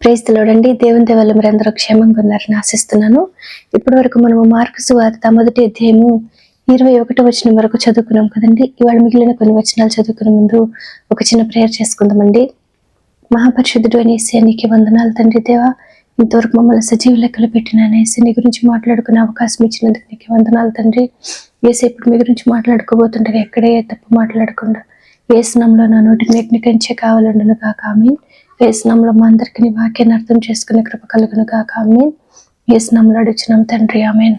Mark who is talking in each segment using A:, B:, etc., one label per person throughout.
A: Praise the lord అండి. దేవుని దయ వల్ల మీరందరూ క్షేమంగా ఉన్నారని ఆశిస్తున్నాను. ఇప్పటి వరకు మనము మార్కు సువార్త 1వ అధ్యాయము 21వ వచనం వరకు చదువుకున్నాం కదండి. ఇవాళ మిగిలిన కొన్ని వచనాలు చదువుకునే ముందు ఒక చిన్న ప్రేయర్ చేసుకుందామండి. మహాపరిశుద్ధుడు అయిన యేసయ్య నీకే వందనాలు తండ్రి దేవా. ఇంతవరకు మమ్మల్ని సజీవ లెక్కలు పెట్టిన యేసయ్య నీ గురించి మాట్లాడుకునే అవకాశం ఇచ్చినందుకు నీకే వందనాలు తండ్రి. యేసయ్య ఇప్పుడు మీ గురించి మాట్లాడుకోబోతుండగా ఎక్కడే తప్పు మాట్లాడకుండా యేసు నామములో నా నోటిని అగ్ని కంచె కావాలండును గాక ఆమేన్. యేసు నామములో మా అందరికీ నీ వాక్యాన్ని అర్థం చేసుకునే కృప కలుగును గాక ఆమేన్. యేసు నామములో అడుగుచున్నాం తండ్రి ఆమేన్.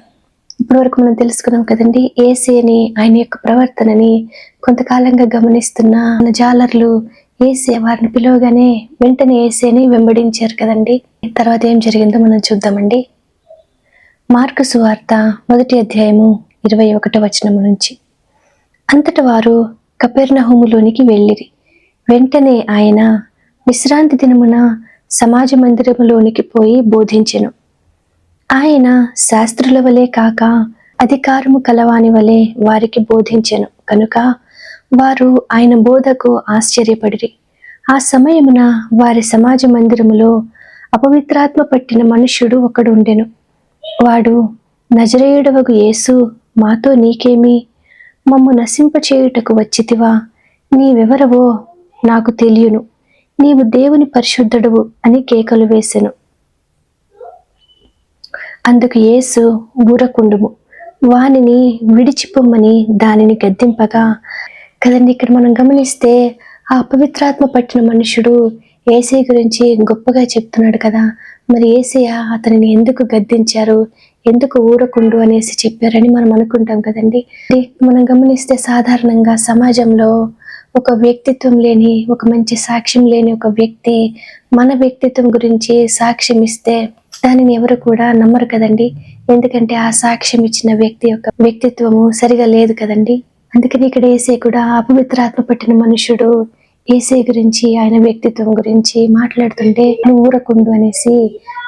A: ఇప్పటి వరకు మనం తెలుసుకున్నాం కదండి. యేసయ్యని ఆయన యొక్క ప్రవర్తనని కొంతకాలంగా గమనిస్తున్న జాలర్లు యేసయ్య వారిని పిలవగానే వెంటనే యేసయ్యని వెంబడించారు కదండి. తర్వాత ఏం జరిగిందో మనం చూద్దామండి. మార్కు సువార్త 1వ అధ్యాయము 21వ వచనం నుంచి. అంతట వారు కపెర్నహూములోనికి వెళ్ళిరి. వెంటనే ఆయన విశ్రాంతి దినమున సమాజ మందిరములోనికి పోయి బోధించెను. ఆయన శాస్త్రుల వలె కాక అధికారము కలవాని వలె వారికి బోధించెను కనుక వారు ఆయన బోధకు ఆశ్చర్యపడిరి. ఆ సమయమున వారి సమాజ మందిరములో అపవిత్రాత్మ పట్టిన మనుష్యుడు ఒకడు ఉండెను. వాడు, నజరేయుడవగు యేసు, మాతో నీకేమి? మమ్ము నశింపచేయుటకు వచ్చితివా? నీవెవరవో నాకు తెలియను, నీవు దేవుని పరిశుద్ధుడవు అని కేకలు వేసెను. అందుకు యేసు, ఊరకుండుము, వానిని విడిచిపొమ్మని దానిని గద్దింపగా కదండి. ఇక్కడ మనం గమనిస్తే ఆ అపవిత్రాత్మ పట్టిన మనుషుడు యేసయ్య గురించి గొప్పగా చెప్తున్నాడు కదా. మరి యేసయ్య అతనిని ఎందుకు గద్దించారు, ఎందుకు ఊరకుండు అనేసి చెప్పారని మనం అనుకుంటాం కదండి. మనం గమనిస్తే సాధారణంగా సమాజంలో ఒక వ్యక్తిత్వం లేని, ఒక మంచి సాక్ష్యం లేని ఒక వ్యక్తి మన వ్యక్తిత్వం గురించి సాక్ష్యం ఇస్తే దానిని ఎవరు కూడా నమ్మరు కదండి. ఎందుకంటే ఆ సాక్ష్యం ఇచ్చిన వ్యక్తి యొక్క వ్యక్తిత్వము సరిగా లేదు కదండి. అందుకని ఇక్కడ యేసయ్య కూడా అపవిత్రాత్మ పట్టిన మనుషుడు యేసయ్య గురించి, ఆయన వ్యక్తిత్వం గురించి మాట్లాడుతుంటే ఊరకుండు అనేసి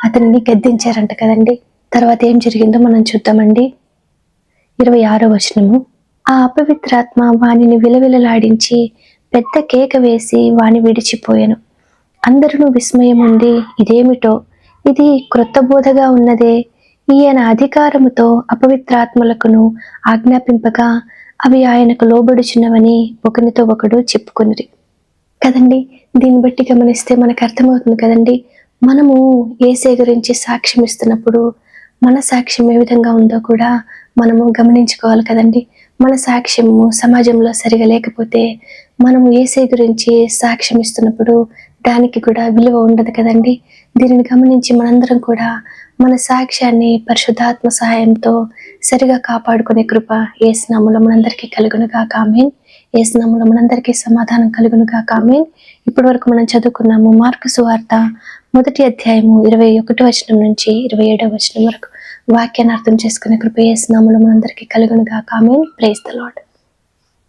A: అతనిని గద్దించారంట కదండి. తర్వాత ఏం జరిగిందో మనం చూద్దామండి. 26వ వచనము. ఆ అపవిత్రాత్మ వానిని విలవిలలాడించి పెద్ద కేక వేసి వాని విడిచిపోయెను. అందరూ విస్మయం ఉంది, ఇదేమిటో, ఇది క్రొత్త బోధగా ఉన్నదే, ఈయన అధికారముతో అపవిత్రాత్మలకును ఆజ్ఞాపింపగా అవి ఆయనకు లోబడుచున్నవని ఒకనితో ఒకడు చెప్పుకొనిరి కదండి. దీన్ని బట్టి గమనిస్తే మనకు అర్థమవుతుంది కదండి. మనము యేసయ్య గురించి సాక్ష్యం ఇస్తున్నప్పుడు మన సాక్ష్యం ఏ విధంగా ఉందో కూడా మనము గమనించుకోవాలి కదండి. మన సాక్ష్యము సమాజంలో సరిగా లేకపోతే మనము యేసయ్య గురించి సాక్ష్యం ఇస్తున్నప్పుడు దానికి కూడా విలువ ఉండదు కదండి. దీనిని గమనించి మనందరం కూడా మన సాక్ష్యాన్ని పరిశుద్ధాత్మ సహాయంతో సరిగా కాపాడుకునే కృప యేసు నామములో మనందరికీ కలుగును గాక ఆమేన్. యేసు నామములో మనందరికీ సమాధానం కలుగును గాక ఆమేన్. ఇప్పటి వరకు మనం చదువుకున్నాము మార్కు సువార్త 1వ అధ్యాయము 21వ వచనం నుంచి 27వ వచనం వరకు. వాక్యాన్ని అర్థం చేసుకునే కృప యేసు నామములో మనందరికీ కలుగును గాక ఆమేన్. Praise the lord.